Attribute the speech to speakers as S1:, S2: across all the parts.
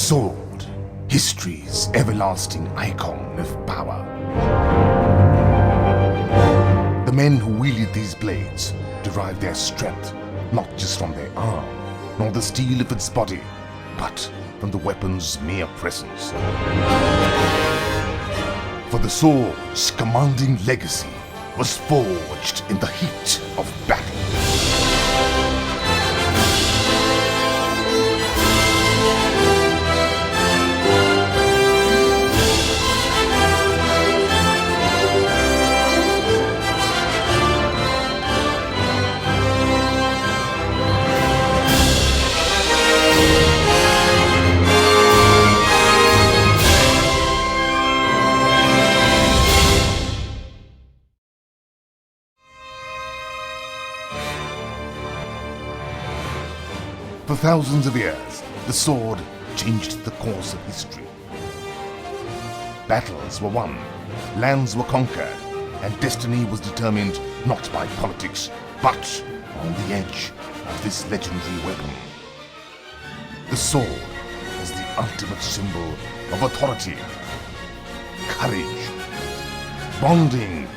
S1: sword, history's everlasting icon of power. The men who wielded these blades derived their strength not just from their arm, nor the steel of its body, but from the weapon's mere presence. For the sword's commanding legacy was forged in the heat of battle. For thousands of years, the sword changed the course of history. Battles were won, lands were conquered, and destiny was determined not by politics, but on the edge of this legendary weapon. The sword was the ultimate symbol of authority, courage, bonding,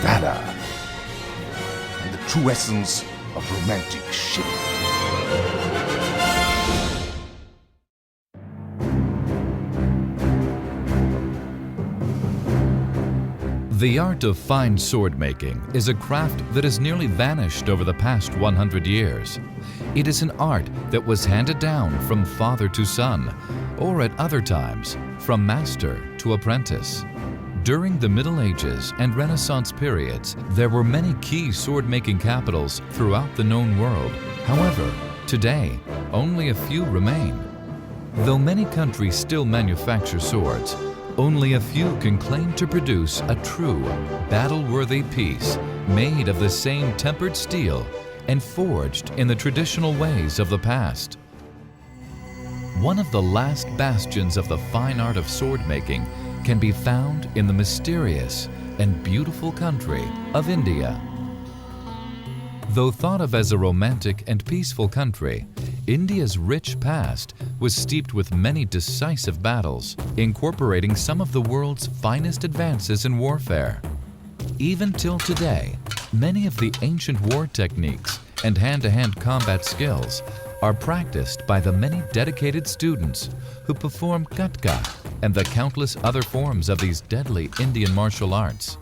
S1: valor, and the true essence of romantic chivalry.
S2: The art of fine sword making is a craft that has nearly vanished over the past 100 years. It is an art that was handed down from father to son, or at other times, from master to apprentice. During the Middle Ages and Renaissance periods, there were many key sword-making capitals throughout the known world. However, today, only a few remain. Though many countries still manufacture swords, only a few can claim to produce a true, battle-worthy piece made of the same tempered steel and forged in the traditional ways of the past. One of the last bastions of the fine art of sword-making can be found in the mysterious and beautiful country of India. Though thought of as a romantic and peaceful country, India's rich past was steeped with many decisive battles, incorporating some of the world's finest advances in warfare. Even till today, many of the ancient war techniques and hand-to-hand combat skills are practiced by the many dedicated students who perform Gatka and the countless other forms of these deadly Indian martial arts.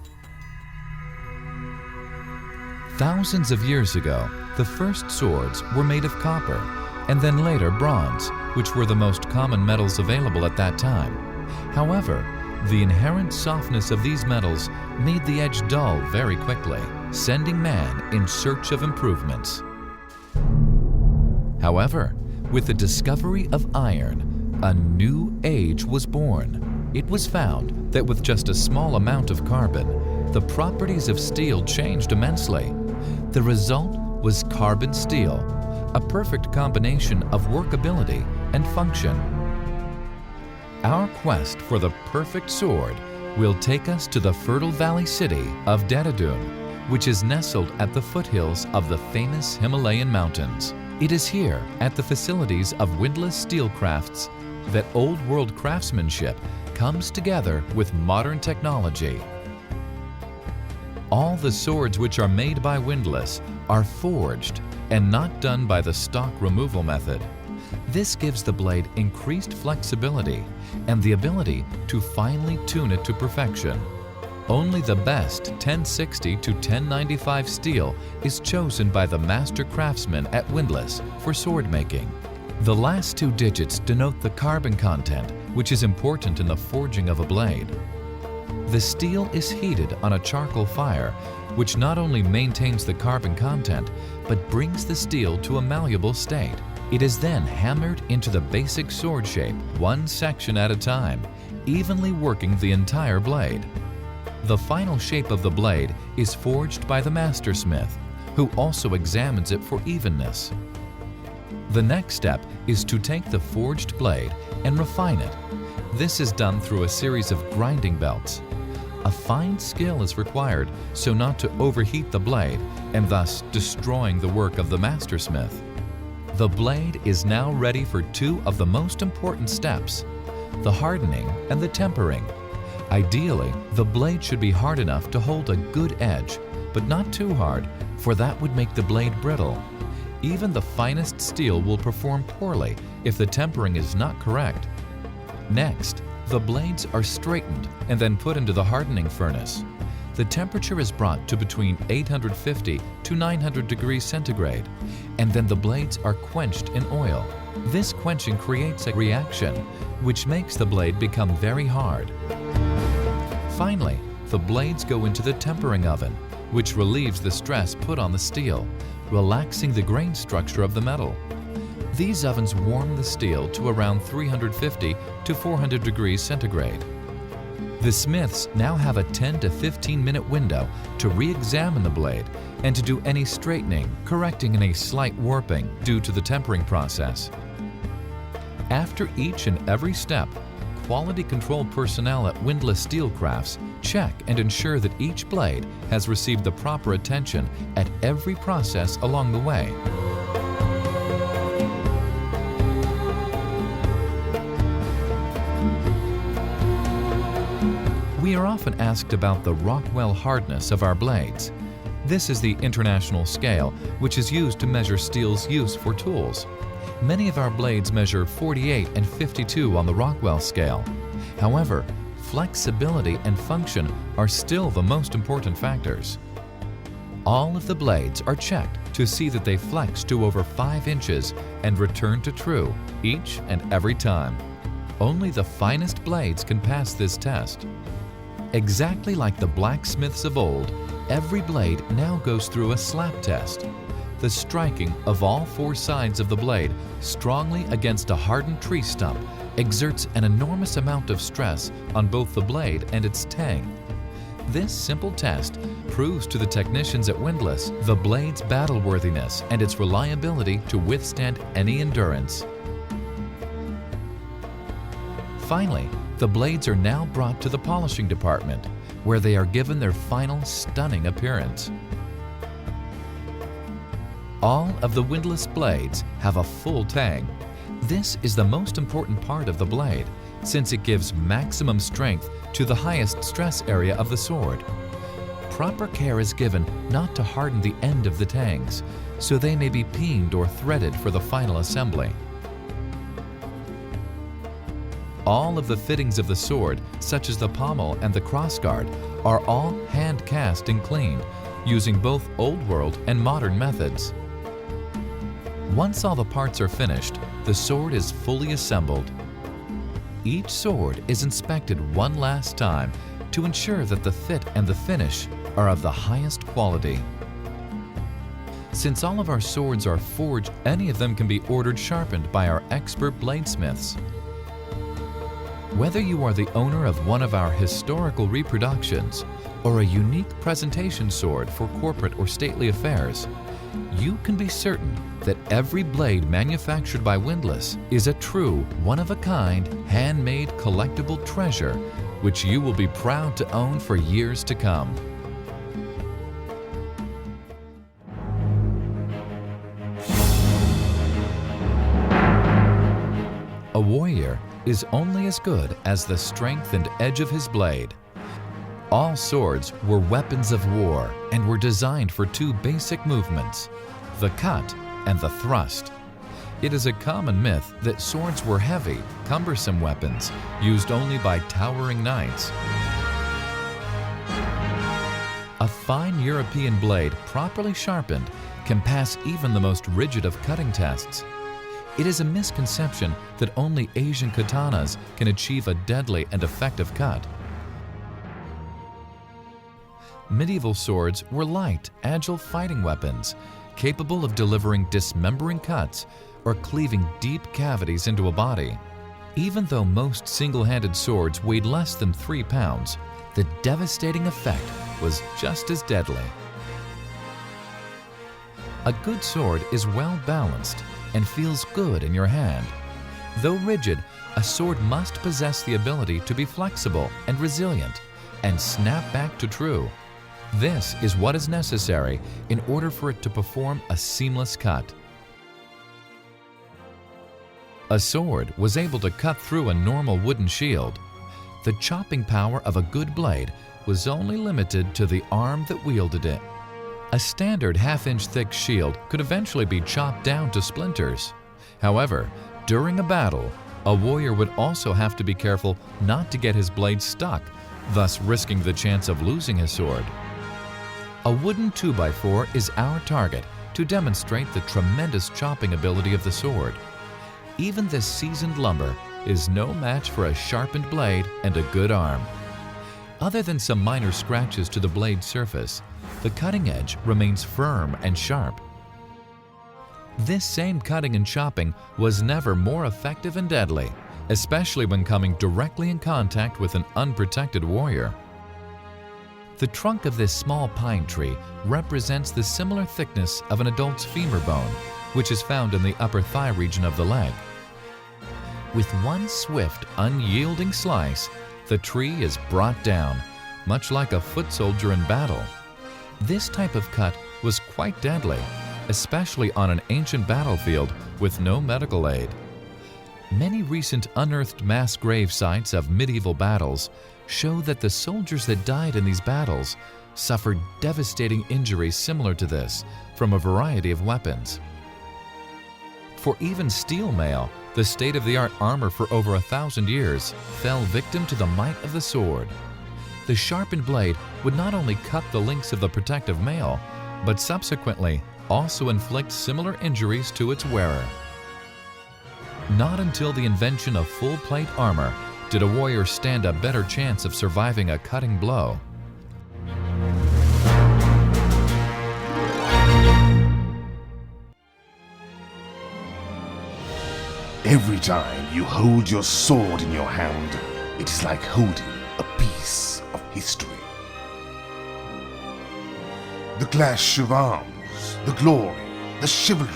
S2: Thousands of years ago, the first swords were made of copper, and then later bronze, which were the most common metals available at that time. However, the inherent softness of these metals made the edge dull very quickly, sending man in search of improvements. However, with the discovery of iron, a new age was born. It was found that with just a small amount of carbon, the properties of steel changed immensely. The result was carbon steel, a perfect combination of workability and function. Our quest for the perfect sword will take us to the fertile valley city of Dehradun, which is nestled at the foothills of the famous Himalayan mountains. It is here, at the facilities of Windlass Steel Crafts, that old-world craftsmanship comes together with modern technology. All the swords which are made by Windlass are forged and not done by the stock removal method. This gives the blade increased flexibility and the ability to finely tune it to perfection. Only the best 1060 to 1095 steel is chosen by the master craftsmen at Windlass for sword making. The last two digits denote the carbon content, which is important in the forging of a blade. The steel is heated on a charcoal fire, which not only maintains the carbon content, but brings the steel to a malleable state. It is then hammered into the basic sword shape, one section at a time, evenly working the entire blade. The final shape of the blade is forged by the mastersmith, who also examines it for evenness. The next step is to take the forged blade and refine it. This is done through a series of grinding belts. A fine skill is required so not to overheat the blade and thus destroying the work of the mastersmith. The blade is now ready for two of the most important steps, the hardening and the tempering. Ideally, the blade should be hard enough to hold a good edge, but not too hard, for that would make the blade brittle. Even the finest steel will perform poorly if the tempering is not correct. Next, the blades are straightened and then put into the hardening furnace. The temperature is brought to between 850 to 900 degrees centigrade, and then the blades are quenched in oil. This quenching creates a reaction, which makes the blade become very hard. Finally, the blades go into the tempering oven, which relieves the stress put on the steel, relaxing the grain structure of the metal. These ovens warm the steel to around 350 to 400 degrees centigrade. The smiths now have a 10 to 15 minute window to re-examine the blade and to do any straightening, correcting any slight warping due to the tempering process. After each and every step, quality control personnel at Windlass Steel Crafts check and ensure that each blade has received the proper attention at every process along the way. We are often asked about the Rockwell hardness of our blades. This is the international scale, which is used to measure steel's use for tools. Many of our blades measure 48 and 52 on the Rockwell scale. However, flexibility and function are still the most important factors. All of the blades are checked to see that they flex to over 5 inches and return to true each and every time. Only the finest blades can pass this test. Exactly like the blacksmiths of old, every blade now goes through a slap test. The striking of all 4 sides of the blade strongly against a hardened tree stump exerts an enormous amount of stress on both the blade and its tang. This simple test proves to the technicians at Windlass the blade's battleworthiness and its reliability to withstand any endurance. Finally, the blades are now brought to the polishing department, where they are given their final stunning appearance. All of the Windlass blades have a full tang. This is the most important part of the blade, since it gives maximum strength to the highest stress area of the sword. Proper care is given not to harden the end of the tangs, so they may be peened or threaded for the final assembly. All of the fittings of the sword, such as the pommel and the crossguard, are all hand cast and cleaned, using both old world and modern methods. Once all the parts are finished, the sword is fully assembled. Each sword is inspected one last time to ensure that the fit and the finish are of the highest quality. Since all of our swords are forged, any of them can be ordered sharpened by our expert bladesmiths. Whether you are the owner of one of our historical reproductions or a unique presentation sword for corporate or stately affairs, you can be certain that every blade manufactured by Windlass is a true, one-of-a-kind, handmade collectible treasure which you will be proud to own for years to come. A warrior is only as good as the strength and edge of his blade. All swords were weapons of war and were designed for 2 basic movements, the cut and the thrust. It is a common myth that swords were heavy, cumbersome weapons used only by towering knights. A fine European blade properly sharpened can pass even the most rigid of cutting tests. It is a misconception that only Asian katanas can achieve a deadly and effective cut. Medieval swords were light, agile fighting weapons, capable of delivering dismembering cuts or cleaving deep cavities into a body. Even though most single-handed swords weighed less than 3 pounds, the devastating effect was just as deadly. A good sword is well balanced and feels good in your hand. Though rigid, a sword must possess the ability to be flexible and resilient and snap back to true. This is what is necessary in order for it to perform a seamless cut. A sword was able to cut through a normal wooden shield. The chopping power of a good blade was only limited to the arm that wielded it. A standard half-inch thick shield could eventually be chopped down to splinters. However, during a battle, a warrior would also have to be careful not to get his blade stuck, thus risking the chance of losing his sword. A wooden 2x4 is our target to demonstrate the tremendous chopping ability of the sword. Even this seasoned lumber is no match for a sharpened blade and a good arm. Other than some minor scratches to the blade's surface, the cutting edge remains firm and sharp. This same cutting and chopping was never more effective and deadly, especially when coming directly in contact with an unprotected warrior. The trunk of this small pine tree represents the similar thickness of an adult's femur bone, which is found in the upper thigh region of the leg. With one swift, unyielding slice, the tree is brought down, much like a foot soldier in battle. This type of cut was quite deadly, especially on an ancient battlefield with no medical aid. Many recent unearthed mass grave sites of medieval battles show that the soldiers that died in these battles suffered devastating injuries similar to this from a variety of weapons. For even steel mail, the state-of-the-art armor for over 1,000 years, fell victim to the might of the sword. The sharpened blade would not only cut the links of the protective mail, but subsequently also inflict similar injuries to its wearer. Not until the invention of full-plate armor did a warrior stand a better chance of surviving a cutting blow.
S1: Every time you hold your sword in your hand, it is like holding a piece of history. The clash of arms, the glory, the chivalry,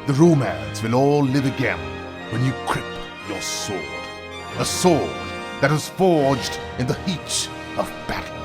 S1: the romance will all live again when you grip your sword. A sword that was forged in the heat of battle.